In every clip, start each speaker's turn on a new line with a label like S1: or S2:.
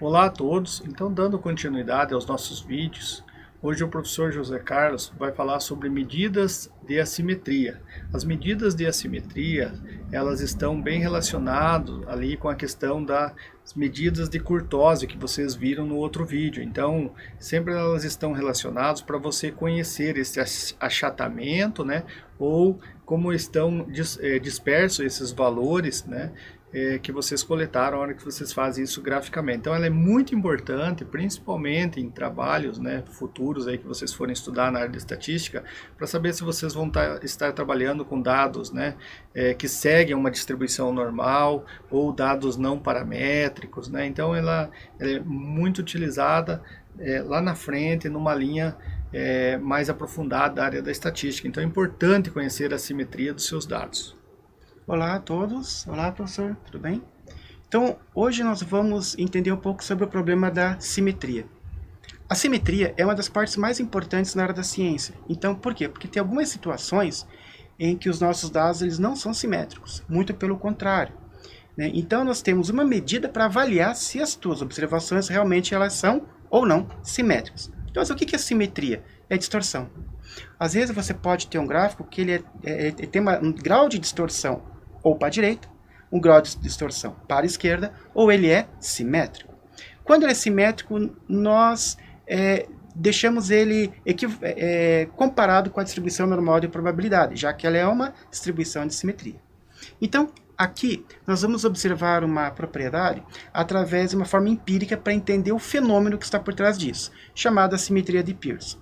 S1: Olá a todos, então dando continuidade aos nossos vídeos, hoje o professor José Carlos vai falar sobre medidas de assimetria. As medidas de assimetria, elas estão bem relacionadas ali com a questão das medidas de kurtose que vocês viram no outro vídeo. Então, sempre elas estão relacionadas para você conhecer esse achatamento, né? Ou como estão dispersos esses valores, né? Que vocês coletaram na hora que vocês fazem isso graficamente. Então ela é muito importante, principalmente em trabalhos, né, futuros aí que vocês forem estudar na área de estatística, para saber se vocês vão estar trabalhando com dados, né, que seguem uma distribuição normal ou dados não paramétricos, né. Então ela é muito utilizada lá na frente, numa linha mais aprofundada da área da estatística. Então é importante conhecer a simetria dos seus dados.
S2: Olá a todos, olá professor, tudo bem? Então, hoje nós vamos entender um pouco sobre o problema da simetria. A simetria é uma das partes mais importantes na área da ciência. Então, por quê? Porque tem algumas situações em que os nossos dados eles não são simétricos, muito pelo contrário, né? Então, nós temos uma medida para avaliar se as tuas observações realmente elas são ou não simétricas. Então, o que é simetria? É distorção. Às vezes você pode ter um gráfico que ele tem um grau de distorção ou para a direita, um grau de distorção para a esquerda, ou ele é simétrico. Quando ele é simétrico, nós deixamos ele comparado com a distribuição normal de probabilidade, já que ela é uma distribuição de simetria. Então, aqui nós vamos observar uma propriedade através de uma forma empírica para entender o fenômeno que está por trás disso, chamada simetria de Pearson.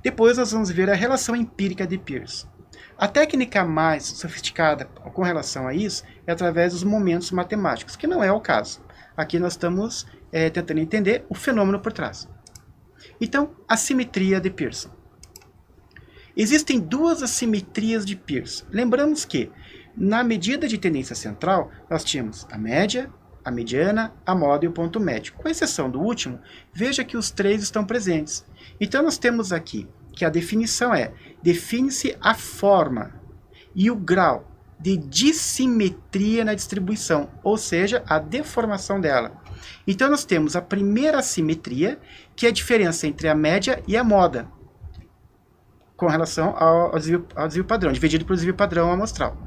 S2: Depois nós vamos ver a relação empírica de Pearson. A técnica mais sofisticada com relação a isso é através dos momentos matemáticos, que não é o caso. Aqui nós estamos tentando entender o fenômeno por trás. Então, a simetria de Pearson. Existem duas assimetrias de Pearson. Lembramos que, na medida de tendência central, nós tínhamos a média, a mediana, a moda e o ponto médio. Com exceção do último, veja que os três estão presentes. Então, nós temos aqui que a definição define-se a forma e o grau de dissimetria na distribuição, ou seja, a deformação dela. Então, nós temos a primeira assimetria, que é a diferença entre a média e a moda, com relação ao desvio padrão, dividido pelo desvio padrão amostral.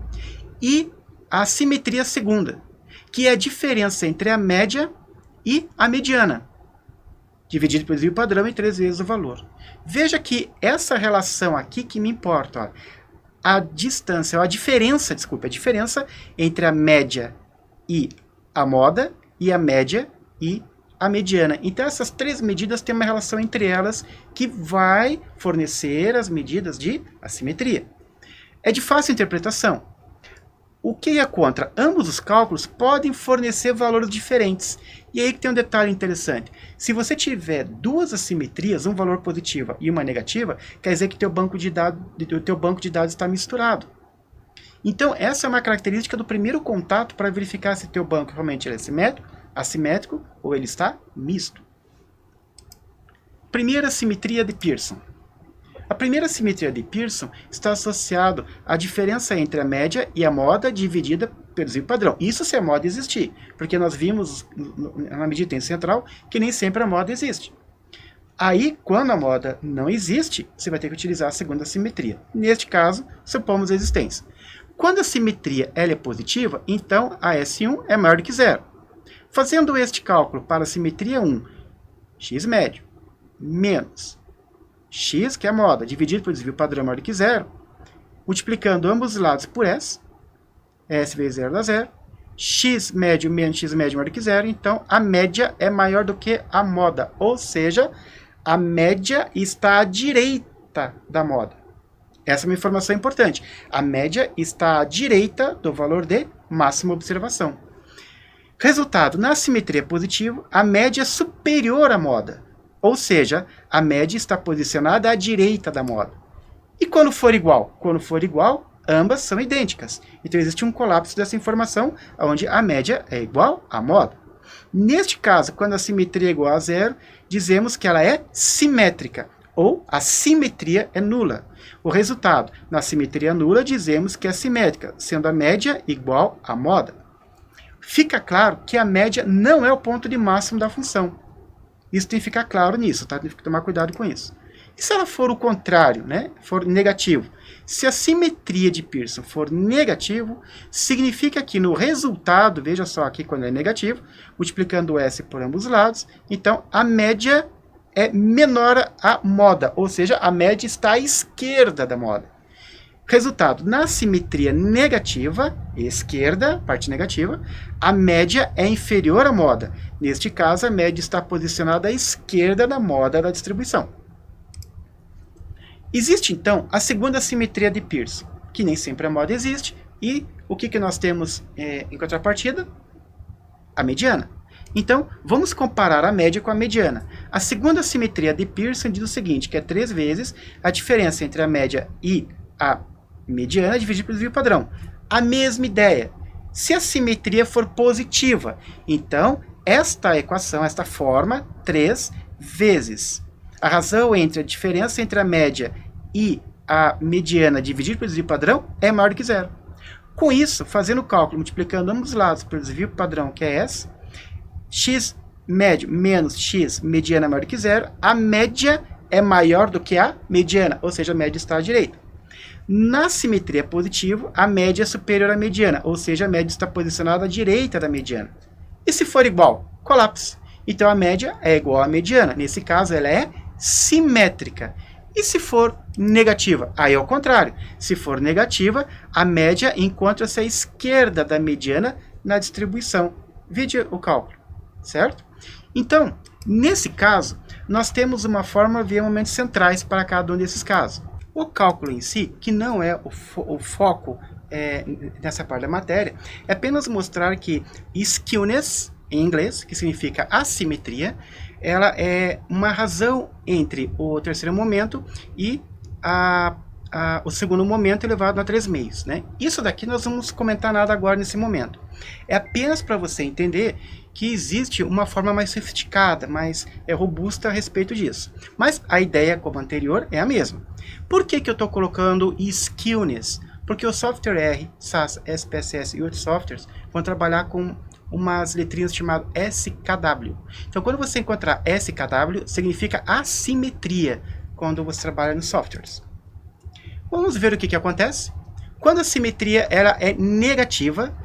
S2: E a assimetria segunda, que é a diferença entre a média e a mediana, dividido pelo desvio padrão em 3 vezes o valor. Veja que essa relação aqui que me importa, ó, a diferença entre a média e a moda, e a média e a mediana. Então essas 3 medidas têm uma relação entre elas que vai fornecer as medidas de assimetria. É de fácil interpretação. O que é contra? Ambos os cálculos podem fornecer valores diferentes. E aí que tem um detalhe interessante. Se você tiver duas assimetrias, um valor positivo e uma negativa, quer dizer que o teu banco de dados está misturado. Então, essa é uma característica do primeiro contato para verificar se teu banco realmente é assimétrico ou ele está misto. Primeira simetria de Pearson. A primeira simetria de Pearson está associada à diferença entre a média e a moda dividida pelo desvio padrão. Isso se a moda existir, porque nós vimos na medida de tendência central que nem sempre a moda existe. Aí, quando a moda não existe, você vai ter que utilizar a segunda simetria. Neste caso, supomos a existência. Quando a simetria ela é positiva, então a S1 é maior do que zero. Fazendo este cálculo para a simetria 1, x médio, menos x, que é a moda, dividido pelo desvio padrão maior do que zero, multiplicando ambos os lados por S vezes zero dá zero, x médio menos x médio maior do que zero, então a média é maior do que a moda, ou seja, a média está à direita da moda. Essa é uma informação importante. A média está à direita do valor de máxima observação. Resultado, na simetria positiva, a média é superior à moda. Ou seja, a média está posicionada à direita da moda. E quando for igual? Quando for igual, ambas são idênticas. Então existe um colapso dessa informação, onde a média é igual à moda. Neste caso, quando a simetria é igual a zero, dizemos que ela é simétrica, ou a simetria é nula. O resultado, na simetria nula, dizemos que é simétrica, sendo a média igual à moda. fica claro que a média não é o ponto de máximo da função. Isso tem que ficar claro nisso, tá? Tem que tomar cuidado com isso. E se ela for o contrário, né? For negativo? Se a simetria de Pearson for negativo, significa que no resultado, veja só aqui quando é negativo, multiplicando S por ambos os lados, então a média é menor à moda, ou seja, a média está à esquerda da moda. Resultado, na simetria negativa, esquerda, parte negativa, a média é inferior à moda. Neste caso, a média está posicionada à esquerda da moda da distribuição. Existe, então, a segunda simetria de Pearson, que nem sempre a moda existe, e o que nós temos em contrapartida? A mediana. Então, vamos comparar a média com a mediana. A segunda simetria de Pearson diz o seguinte, que é 3 vezes a diferença entre a média e a mediana dividido pelo desvio padrão. A mesma ideia. Se a simetria for positiva, então, esta equação, esta forma, 3 vezes a razão entre a diferença entre a média e a mediana dividido pelo desvio padrão é maior do que zero. Com isso, fazendo o cálculo, multiplicando ambos os lados pelo desvio padrão, que é S, x médio menos x mediana é maior do que zero, a média é maior do que a mediana, ou seja, a média está à direita. Na simetria positiva, a média é superior à mediana, ou seja, a média está posicionada à direita da mediana. E se for igual? Colapso. Então, a média é igual à mediana. Nesse caso, ela é simétrica. E se for negativa? Aí é o contrário. Se for negativa, a média encontra-se à esquerda da mediana na distribuição. Vide o cálculo, certo? Então, nesse caso, nós temos uma fórmula via momentos centrais para cada um desses casos. O cálculo em si, que não é o foco nessa parte da matéria, é apenas mostrar que skewness, em inglês, que significa assimetria, ela é uma razão entre o terceiro momento e o segundo momento elevado a 3 meios, né? Isso daqui nós vamos comentar nada agora nesse momento. É apenas para você entender que existe uma forma mais sofisticada, mais robusta a respeito disso. Mas a ideia, como anterior, é a mesma. Por que eu estou colocando skewness? Porque o software R, SAS, SPSS e outros softwares vão trabalhar com umas letrinhas chamadas SKW. Então, quando você encontrar SKW, significa assimetria quando você trabalha nos softwares. Vamos ver o que acontece. Quando a simetria ela é negativa,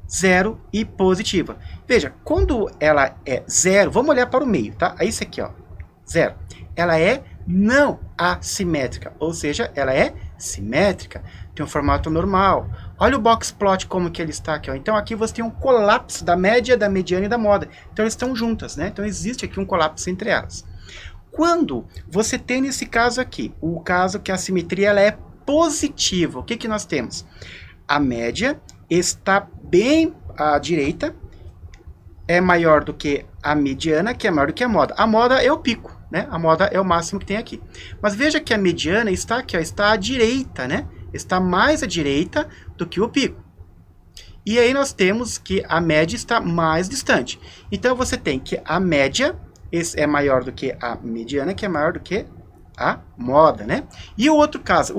S2: 0 e positiva. Veja, quando ela é 0, vamos olhar para o meio, tá? É isso aqui, ó, 0. Ela é não assimétrica, ou seja, ela é simétrica. Tem um formato normal. Olha o box plot como que ele está aqui, ó. Então aqui você tem um colapso da média, da mediana e da moda. Então elas estão juntas, né? Então existe aqui um colapso entre elas. Quando você tem nesse caso aqui, o caso que a simetria ela é positiva, o que nós temos? A média está bem à direita, é maior do que a mediana, que é maior do que a moda. A moda é o pico, né? A moda é o máximo que tem aqui. Mas veja que a mediana está aqui, ó, está à direita, né? Está mais à direita do que o pico. E aí nós temos que a média está mais distante. Então você tem que a média é maior do que a mediana, que é maior do que a moda, né? E o outro caso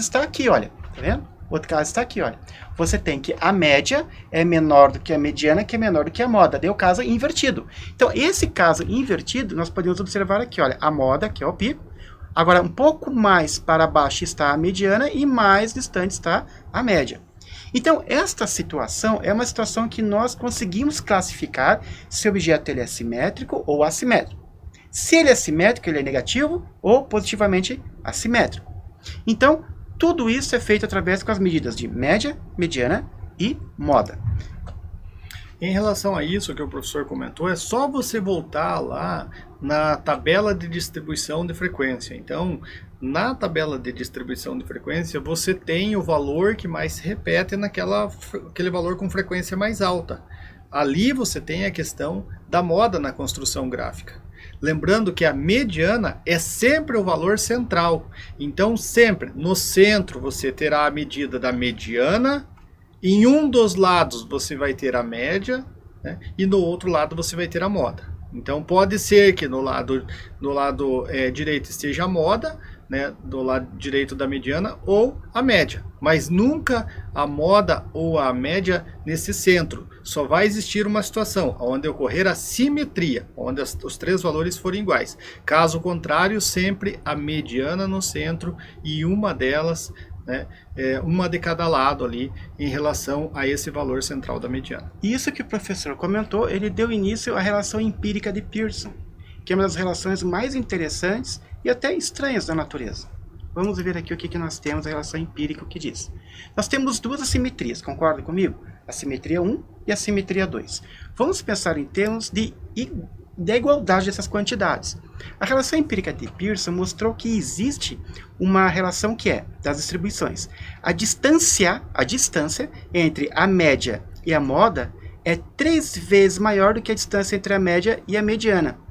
S2: está aqui, olha, tá vendo? O outro caso está aqui, olha. Você tem que a média é menor do que a mediana, que é menor do que a moda. Daí o caso é invertido. Então, esse caso invertido, nós podemos observar aqui, olha, a moda, que é o pico. Agora, um pouco mais para baixo está a mediana e mais distante está a média. Então, esta situação é uma situação que nós conseguimos classificar se o objeto ele é simétrico ou assimétrico. Se ele é simétrico, ele é negativo ou positivamente assimétrico. Então, tudo isso é feito através com as medidas de média, mediana e moda.
S1: Em relação a isso que o professor comentou, é só você voltar lá na tabela de distribuição de frequência. Então, na tabela de distribuição de frequência, você tem o valor que mais se repete naquele valor com frequência mais alta. Ali você tem a questão da moda na construção gráfica. Lembrando que a mediana é sempre o valor central. Então, sempre no centro você terá a medida da mediana. Em um dos lados você vai ter a média, né? E no outro lado você vai ter a moda. Então pode ser que no lado direito esteja a moda, né, do lado direito da mediana, ou a média, mas nunca a moda ou a média nesse centro. Só vai existir uma situação onde ocorrer a simetria, onde os três valores forem iguais. Caso contrário, sempre a mediana no centro e uma delas, né, uma de cada lado ali em relação a esse valor central da mediana.
S2: Isso que o professor comentou, ele deu início à relação empírica de Pearson, que é uma das relações mais interessantes e até estranhas da natureza. Vamos ver aqui o que nós temos, a relação empírica, o que diz. Nós temos duas assimetrias, concorda comigo? A simetria 1 e a simetria 2. Vamos pensar em termos da igualdade dessas quantidades. A relação empírica de Pearson mostrou que existe uma relação que é das distribuições. A distância entre a média e a moda é 3 vezes maior do que a distância entre a média e a mediana.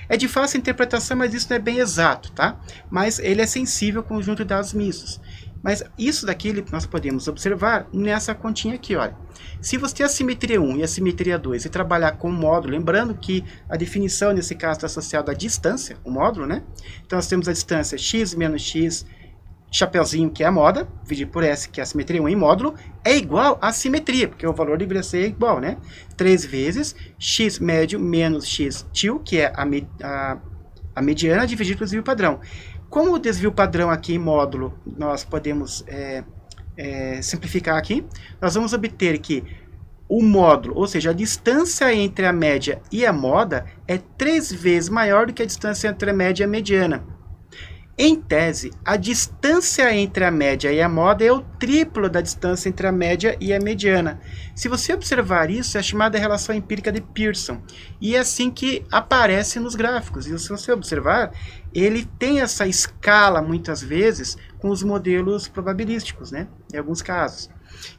S2: É de fácil interpretação, mas isso não é bem exato, tá? Mas ele é sensível ao conjunto de dados mistos. Mas isso daqui nós podemos observar nessa continha aqui, olha. Se você tem a simetria 1 e a simetria 2 e trabalhar com o módulo, lembrando que a definição nesse caso está associada à distância, o módulo, né? Então nós temos a distância x menos x, chapeuzinho, que é a moda, dividido por S, que é a simetria 1 em módulo, é igual à simetria, porque o valor deveria ser igual, né? 3 vezes x médio menos x til, que é a mediana, dividido pelo desvio padrão. Como o desvio padrão aqui em módulo, nós podemos simplificar aqui, nós vamos obter que o módulo, ou seja, a distância entre a média e a moda, é 3 vezes maior do que a distância entre a média e a mediana. Em tese, a distância entre a média e a moda é o triplo da distância entre a média e a mediana. Se você observar isso, é chamada relação empírica de Pearson. E é assim que aparece nos gráficos. E se você observar, ele tem essa escala, muitas vezes, com os modelos probabilísticos, né? Em alguns casos.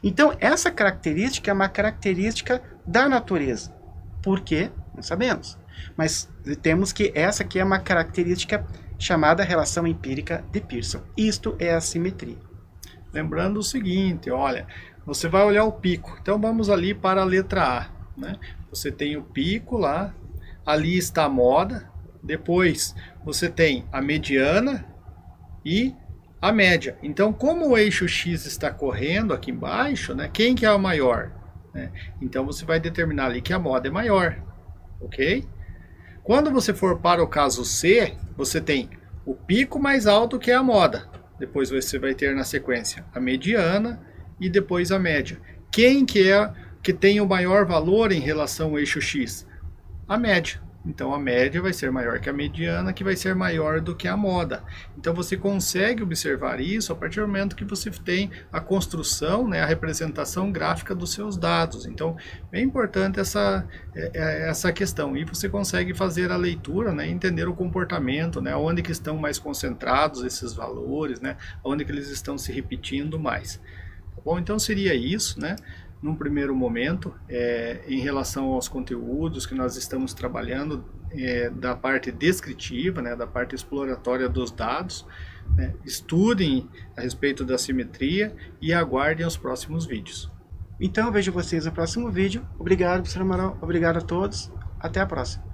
S2: Então, essa característica é uma característica da natureza. Por quê? Não sabemos. Mas temos que essa aqui é uma característica chamada relação empírica de Pearson. Isto é a simetria.
S1: Lembrando o seguinte, olha, você vai olhar o pico. Então vamos ali para a letra A, né? Você tem o pico lá, ali está a moda, depois você tem a mediana e a média. Então, como o eixo X está correndo aqui embaixo, né, quem que é o maior? Né? Então você vai determinar ali que a moda é maior, ok? Quando você for para o caso C, você tem o pico mais alto, que é a moda. Depois você vai ter na sequência a mediana e depois a média. Quem que é que tem o maior valor em relação ao eixo X? A média. Então a média vai ser maior que a mediana, que vai ser maior do que a moda. Então você consegue observar isso a partir do momento que você tem a construção, né, a representação gráfica dos seus dados. Então é importante essa questão. E você consegue fazer a leitura, né, entender o comportamento, né, onde que estão mais concentrados esses valores, né, onde que eles estão se repetindo mais. Tá bom? Então seria isso, né? Num primeiro momento, em relação aos conteúdos que nós estamos trabalhando, da parte descritiva, né, da parte exploratória dos dados, né, estudem a respeito da simetria e aguardem os próximos vídeos.
S2: Então eu vejo vocês no próximo vídeo. Obrigado, professor Amaral. Obrigado a todos. Até a próxima.